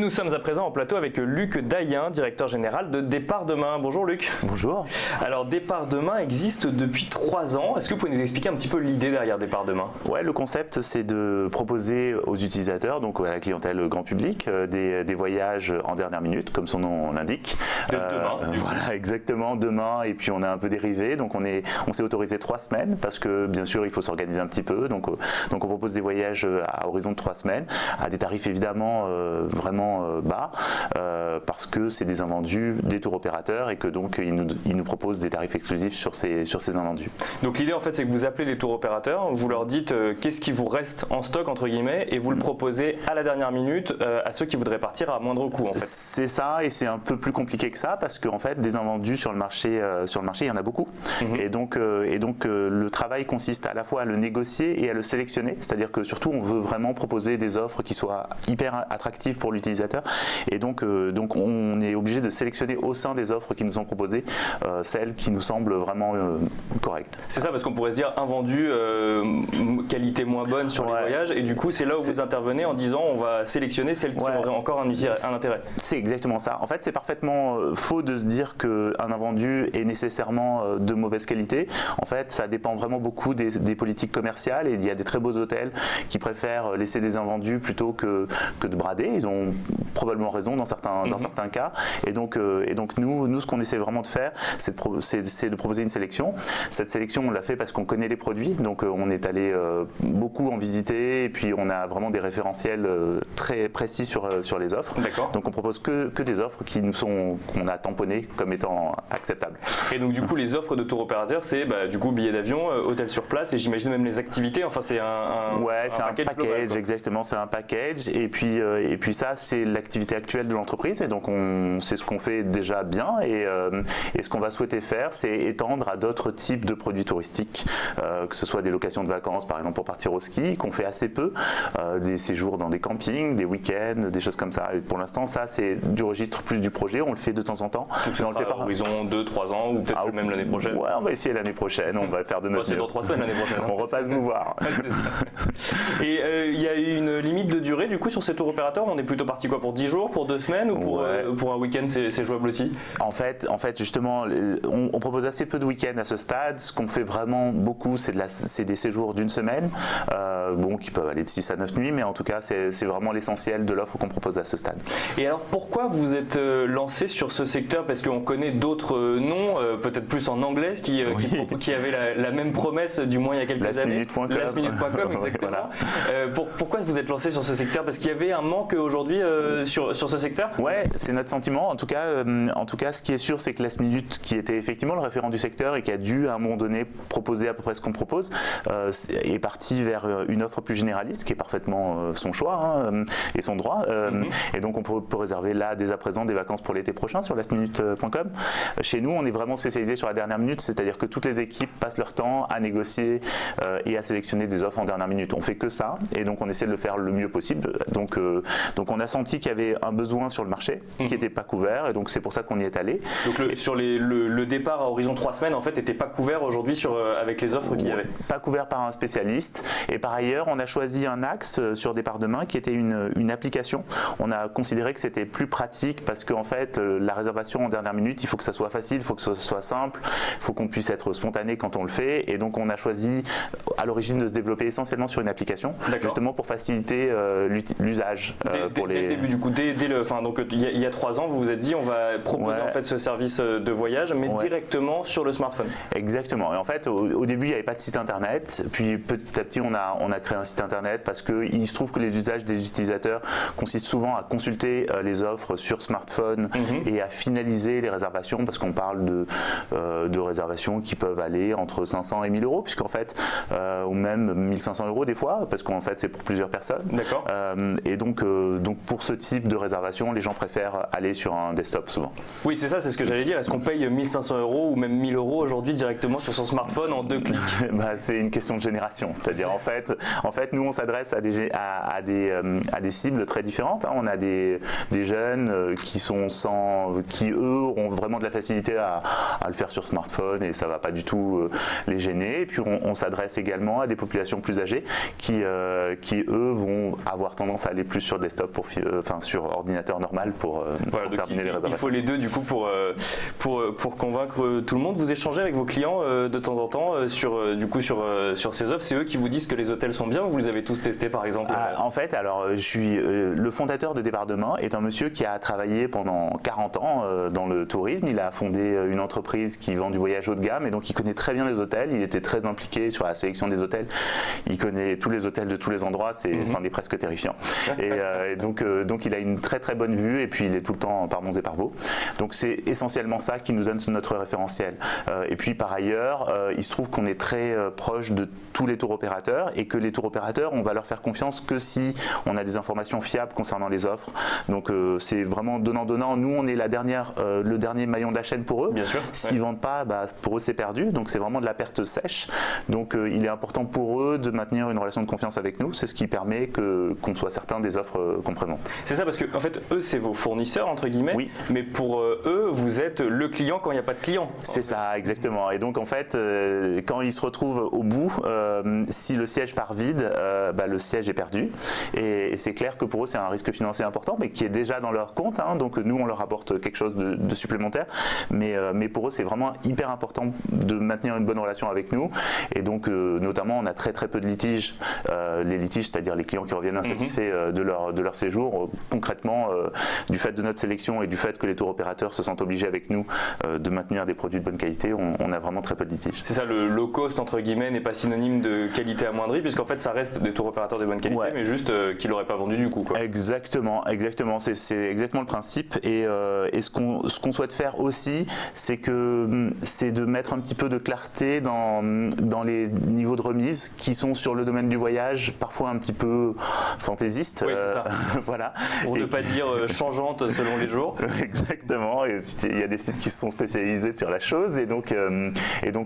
nous sommes à présent en plateau avec Luc Dayen, directeur général de Départ Demain. Bonjour Luc. Bonjour. Alors Départ Demain existe depuis 3 ans. Est-ce que vous pouvez nous expliquer un petit peu l'idée derrière Départ Demain? Ouais, le concept c'est de proposer aux utilisateurs, donc à la clientèle grand public, des voyages en dernière minute, comme son nom l'indique. Demain. Voilà, exactement, demain. Et puis on a un peu dérivé, donc on s'est autorisé 3 semaines parce que bien sûr il faut s'organiser un petit peu. Donc on propose des voyages à horizon de 3 semaines à des tarifs évidemment vraiment bas parce que c'est des invendus des tours opérateurs et que donc ils nous proposent des tarifs exclusifs sur ces invendus. Donc l'idée en fait c'est que vous appelez les tours opérateurs, vous leur dites qu'est-ce qui vous reste en stock entre guillemets et vous le proposez à la dernière minute à ceux qui voudraient partir à moindre coût en fait. C'est ça, et c'est un peu plus compliqué que ça parce qu'en fait des invendus sur le marché il y en a beaucoup. Et donc le travail consiste à la fois à le négocier et à le sélectionner, c'est-à-dire que surtout on veut vraiment proposer des offres qui soient hyper attractives pour l'utilisateur et donc on est obligé de sélectionner au sein des offres qui nous sont proposées celles qui nous semblent vraiment correctes. C'est ça, parce qu'on pourrait se dire un vendu qualité moins bonne sur les voyages et du coup c'est là où vous intervenez en disant on va sélectionner celles qui auraient encore un intérêt. C'est exactement ça. En fait c'est parfaitement faux de se dire qu'un invendu est nécessairement de mauvaise qualité. En fait ça dépend vraiment beaucoup des politiques commerciales et il y a des très beaux hôtels qui préfèrent laisser des invendus plutôt que de brader. Ils ont probablement raison dans certains cas. Et donc nous ce qu'on essaie vraiment de faire, c'est de proposer une sélection. Cette sélection on l'a fait parce qu'on connaît les produits, donc on est allé beaucoup en visiter et puis on a vraiment des référentiels très précis sur les offres. Donc on propose que des offres qu'on a tamponnées comme étant acceptables. Et donc du coup les offres de tour opérateur c'est du coup billets d'avion, hôtel sur place et j'imagine même les activités, enfin c'est un package global, exactement, c'est un package et puis ça c'est l'activité actuelle de l'entreprise et donc c'est ce qu'on fait déjà bien et ce qu'on va souhaiter faire c'est étendre à d'autres types de produits touristiques, que ce soit des locations de vacances par exemple pour partir au ski qu'on fait assez peu, des séjours dans des campings, des week-ends, des choses comme ça. Et pour l'instant ça c'est du registre plus du projet, on le fait de temps en temps. Donc on le fait par horizon 2-3 ans ou peut-être même l'année prochaine. Ouais, on va essayer l'année prochaine, on va faire de notre mieux. C'est dans 3 semaines l'année prochaine. On repasse vous voir. Et il y a une limite de durée du coup sur ces tours opérateurs, on est plutôt parti quoi, pour 10 jours, pour 2 semaines ou pour un week-end c'est jouable aussi? En fait justement on propose assez peu de week-ends à ce stade. Ce qu'on fait vraiment beaucoup c'est des séjours d'une semaine qui peuvent aller de 6 à 9 nuits, mais en tout cas c'est vraiment l'essentiel de l'offre qu'on propose à ce stade. Et alors pourquoi vous êtes lancé sur ce secteur? Parce qu'on connaît d'autres noms, peut-être plus en anglais, qui avaient la même promesse du moins il y a quelques années. Lastminute.com exactement. Voilà. Pourquoi vous êtes lancé sur ce secteur? Parce qu'il y avait un manque aujourd'hui sur ce secteur? Ouais, c'est notre sentiment. En tout cas, ce qui est sûr, c'est que Lastminute, qui était effectivement le référent du secteur et qui a dû à un moment donné proposer à peu près ce qu'on propose, est parti vers une offre plus généraliste, qui est parfaitement son choix et son droit. Et donc on peut réserver là dès à présent des vacances pour l'été prochain sur lastminute.com. Chez nous, on est vraiment spécialisé sur la dernière minute, c'est-à-dire que toutes les équipes passent leur temps à négocier et à sélectionner des offres en dernière minute. On fait que ça et donc on essaie de le faire le mieux possible. Donc on a senti qu'il y avait un besoin sur le marché qui n'était pas couvert et donc c'est pour ça qu'on y est allé. Donc sur le départ à horizon 3 semaines en fait n'était pas couvert aujourd'hui avec les offres qu'il y avait? Pas couvert par un spécialiste et par ailleurs on a choisi un axe sur Départ Demain qui était une application. On a considéré que c'était plus pratique parce qu'en fait la réservation en dernière minute il faut que ça soit facile, il faut que ce soit simple, il faut qu'on puisse être spontané quand on le fait et donc on a choisi à l'origine de se développer essentiellement sur une application justement pour faciliter l'usage pour les... Dès le début du coup, donc il y a 3 ans vous vous êtes dit on va proposer en fait ce service de voyage mais directement sur le smartphone. Exactement, et en fait au début il n'y avait pas de site internet, puis petit à petit on a créé un site internet parce qu'il se trouve que les usages des utilisateurs consistent souvent à consulter les offres sur smartphone et à finaliser les réservations parce qu'on parle de réservations qui peuvent aller entre 500 et 1000 euros puisqu'en fait ou même 1500 euros des fois parce qu'en fait c'est pour plusieurs personnes. D'accord. Et donc pour ce type de réservation les gens préfèrent aller sur un desktop souvent. Oui c'est ça, c'est ce que j'allais dire, est-ce qu'on paye 1500 euros ou même 1000 euros aujourd'hui directement sur son smartphone en 2 clics? C'est une question de génération, c'est-à-dire en fait nous on s'adresse à des cibles très différentes. On a des jeunes qui eux ont vraiment de la facilité à le faire sur smartphone et ça va pas du tout les gêner. Et puis on s'adresse également à des populations plus âgées qui eux vont avoir tendance à aller plus sur desktop sur ordinateur normal pour terminer les réservations. Il faut les deux du coup pour convaincre tout le monde. Vous échangez avec vos clients de temps en temps sur ces offres. C'est eux qui vous disent que les hôtels sont bien ou vous les avez tous testés par exemple? En fait, alors je suis le fondateur de Départ Demain est un monsieur qui a travaillé pendant 40 ans dans le tourisme. Il a fondé une entreprise qui vend du voyage haut de gamme et donc il connaît très bien les hôtels. Il était très impliqué sur la sélection des hôtels. Il connaît tous les hôtels de tous les endroits. C'en est presque terrifiant. Et donc il a une très très bonne vue et puis il est tout le temps par Monts et par Vaux. Donc c'est essentiellement ça qui nous donne notre référentiel. Et puis par ailleurs, il se trouve qu'on est très proche de tous les tours opérateurs et que les tours opérateurs, on va leur faire confiance que si on a des informations fiables concernant les offres. Donc c'est vraiment donnant-donnant. Nous, on est le dernier maillon de la chaîne pour eux. Bien sûr. S'ils vendent pas, pour eux c'est perdu. Donc c'est vraiment de la perte sèche. Donc il est important pour eux de maintenir une relation de confiance avec nous. C'est ce qui permet qu'on soit certain des offres qu'on présente. C'est ça, parce que en fait, eux, c'est vos fournisseurs entre guillemets. Oui. Mais pour eux, vous êtes le client quand il n'y a pas de client. C'est ça, exactement. Et donc en fait, quand ils se retrouvent au bout, si le siège part vide, le siège est perdu. Et c'est clair que pour eux, c'est un risque financier important, mais qui est déjà dans leur compte. Donc nous, on leur apporte quelque chose de supplémentaire. Mais pour eux, c'est vraiment hyper important de maintenir une bonne relation avec nous. Et donc, notamment, on a très très peu de litiges. Les litiges, c'est-à-dire les clients qui reviennent insatisfaits de leur séjour. Concrètement, du fait de notre sélection et du fait que les tours opérateurs se sentent obligés avec nous de maintenir des produits de bonne qualité, on a vraiment très peu de litiges. C'est ça, le low cost entre guillemets n'est pas synonyme de qualité amoindrie, puisqu'en fait ça reste des tours opérateurs de bonne qualité, mais juste qu'ils n'auraient pas vendu du coup, quoi. Exactement. C'est exactement le principe. Et ce qu'on souhaite faire aussi, c'est de mettre un petit peu de clarté dans les niveaux de remise qui sont sur le domaine du voyage, parfois un petit peu fantaisistes. Oui, c'est ça. Voilà. Pour ne pas dire changeantes selon les jours. Exactement. Et il y a des sites qui se sont spécialisés sur la chose. Et donc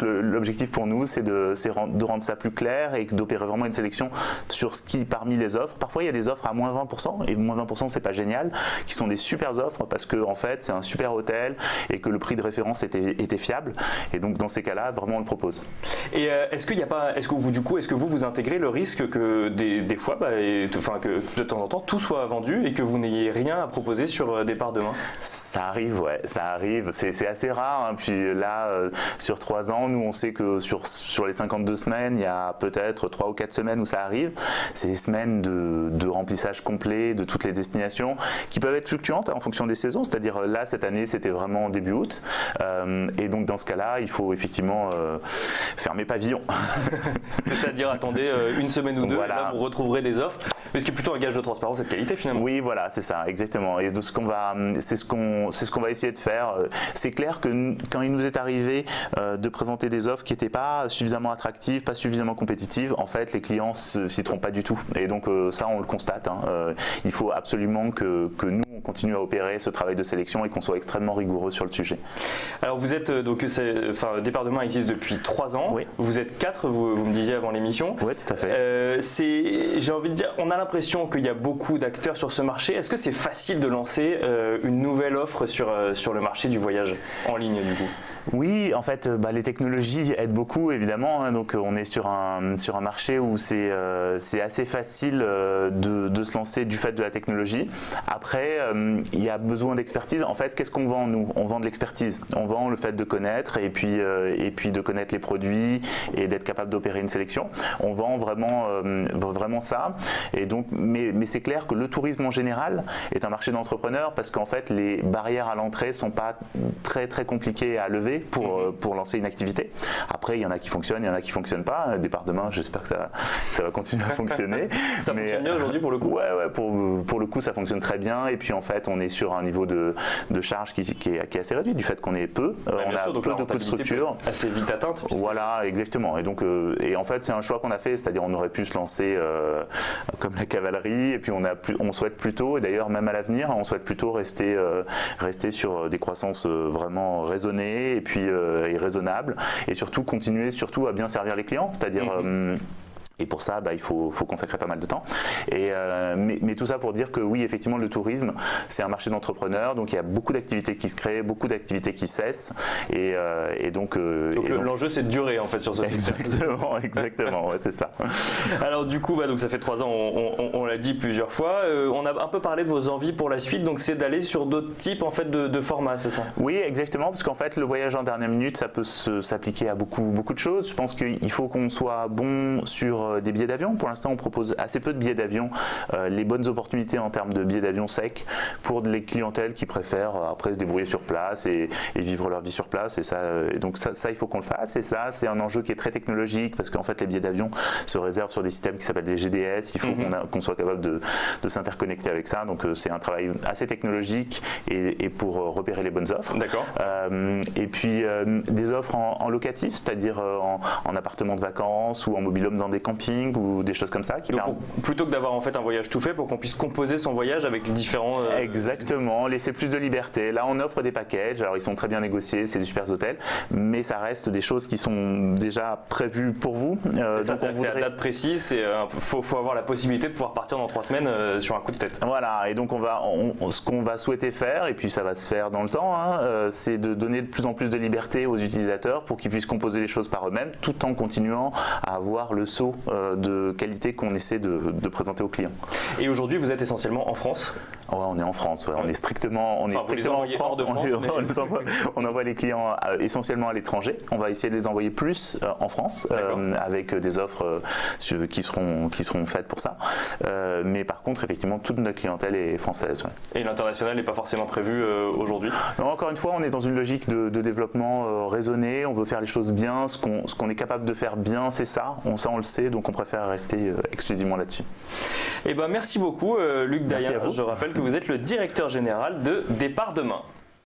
l'objectif pour nous, c'est de rendre ça plus clair et d'opérer vraiment une sélection sur ce qui parmi les offres. Parfois, il y a des offres à moins 20%, et moins 20%, c'est pas génial, qui sont des super offres parce que en fait, c'est un super hôtel et que le prix de référence était fiable. Et donc, dans ces cas-là, vraiment, on le propose. Et est-ce que vous intégrez le risque que des fois, que de temps en temps, tout soit vendu et que vous n'ayez rien à proposer sur Départ Demain? Ça arrive, ouais, ça arrive. C'est assez rare. Puis là, sur 3 ans, nous, on sait que sur les 52 semaines, il y a peut-être 3 ou 4 semaines où ça arrive. C'est des semaines de remplissage complet de toutes les destinations qui peuvent être fluctuantes en fonction des saisons. C'est-à-dire là, cette année, c'était vraiment début août. Et donc, dans ce cas-là, il faut effectivement fermer pavillon. C'est-à-dire, attendez une semaine ou deux, voilà. Et là, vous retrouverez des offres. Mais ce qui est plutôt un gage de transparence et de qualité, finalement. Oui, voilà, c'est ça, exactement. Et c'est ce qu'on va essayer de faire. C'est clair que quand il nous est arrivé de présenter des offres qui n'étaient pas suffisamment attractives, pas suffisamment compétitives, en fait, les clients s'y trompent pas du tout. Et donc ça, on le constate. Il faut absolument que nous, on continue à opérer ce travail de sélection et qu'on soit extrêmement rigoureux sur le sujet. Alors vous êtes, Départ Demain existe depuis 3 ans. Oui. Vous êtes 4, vous me disiez avant l'émission. Oui, tout à fait. J'ai envie de dire, on a l'impression qu'il y a beaucoup d'acteurs sur ce marché. Est-ce que c'est facile de lancer une nouvelle offre sur le marché du voyage en ligne du coup? Oui, en fait, les technologies aident beaucoup, évidemment. Donc, on est sur un marché où c'est assez facile de se lancer du fait de la technologie. Après, il y a besoin d'expertise. En fait, qu'est-ce qu'on vend, nous? On vend de l'expertise. On vend le fait de connaître et puis de connaître les produits et d'être capable d'opérer une sélection. On vend vraiment ça. Et donc, mais c'est clair que le tourisme en général est un marché d'entrepreneurs parce qu'en fait, les barrières à l'entrée sont pas très très compliquées à lever pour lancer une activité. Après, il y en a qui fonctionnent, il y en a qui fonctionnent pas. Départ Demain, j'espère que ça va continuer à fonctionner. Ça fonctionne bien aujourd'hui pour le coup? Ouais, pour le coup, ça fonctionne très bien. Et puis en fait, on est sur un niveau de charge qui est assez réduit du fait qu'on est peu. On a peu de coûts de structure. Assez vite atteinte. Voilà, exactement. Et donc, et en fait, c'est un choix qu'on a fait, c'est-à-dire on aurait pu se lancer comme la cavalerie. Et puis on souhaite plutôt, et d'ailleurs même à l'avenir, on souhaite plutôt rester sur des croissances vraiment raisonnées et puis raisonnables, et surtout continuer à bien servir les clients, c'est-à-dire Et pour ça, il faut consacrer pas mal de temps. Mais tout ça pour dire que oui, effectivement, le tourisme, c'est un marché d'entrepreneurs, donc il y a beaucoup d'activités qui se créent, beaucoup d'activités qui cessent. Donc l'enjeu, c'est de durer en fait sur ce secteur. Exactement, ouais, c'est ça. Alors du coup, donc ça fait 3 ans, on l'a dit plusieurs fois. On a un peu parlé de vos envies pour la suite, donc c'est d'aller sur d'autres types en fait de formats, c'est ça? Oui, exactement, parce qu'en fait, le voyage en dernière minute, ça peut s'appliquer à beaucoup de choses. Je pense qu'il faut qu'on soit bon sur des billets d'avion. Pour l'instant, on propose assez peu de billets d'avion, les bonnes opportunités en termes de billets d'avion secs pour les clientèles qui préfèrent après se débrouiller sur place et vivre leur vie sur place. Et donc ça, il faut qu'on le fasse. Et ça, c'est un enjeu qui est très technologique parce qu'en fait, les billets d'avion se réservent sur des systèmes qui s'appellent les GDS. Il faut qu'on soit capable de s'interconnecter avec ça. Donc c'est un travail assez technologique et pour repérer les bonnes offres. D'accord. Et puis des offres en locatif, c'est-à-dire en appartement de vacances ou en mobil-home dans des campings ou des choses comme ça. Plutôt que d'avoir en fait un voyage tout fait, pour qu'on puisse composer son voyage avec les différents... Exactement, laisser plus de liberté. Là, on offre des packages, alors ils sont très bien négociés, c'est des super hôtels, mais ça reste des choses qui sont déjà prévues pour vous. C'est à date précise, il faut avoir la possibilité de pouvoir partir dans 3 semaines sur un coup de tête. Voilà, et donc ce qu'on va souhaiter faire, et puis ça va se faire dans le temps, c'est de donner de plus en plus de liberté aux utilisateurs pour qu'ils puissent composer les choses par eux-mêmes, tout en continuant à avoir le saut de qualité qu'on essaie de présenter aux clients. Et aujourd'hui, vous êtes essentiellement en France? Ouais, on est en France, ouais. On est strictement en France. On envoie les clients essentiellement à l'étranger. On va essayer de les envoyer plus en France avec des offres qui seront faites pour ça. Mais par contre, effectivement, toute notre clientèle est française. Ouais. Et l'international n'est pas forcément prévu aujourd'hui? Non, encore une fois, on est dans une logique de développement raisonné. On veut faire les choses bien. Ce qu'on est capable de faire bien, c'est ça. On le sait, donc on préfère rester exclusivement là-dessus. Merci beaucoup, Luc Dayen. Je rappelle que vous êtes le directeur général de Départ Demain.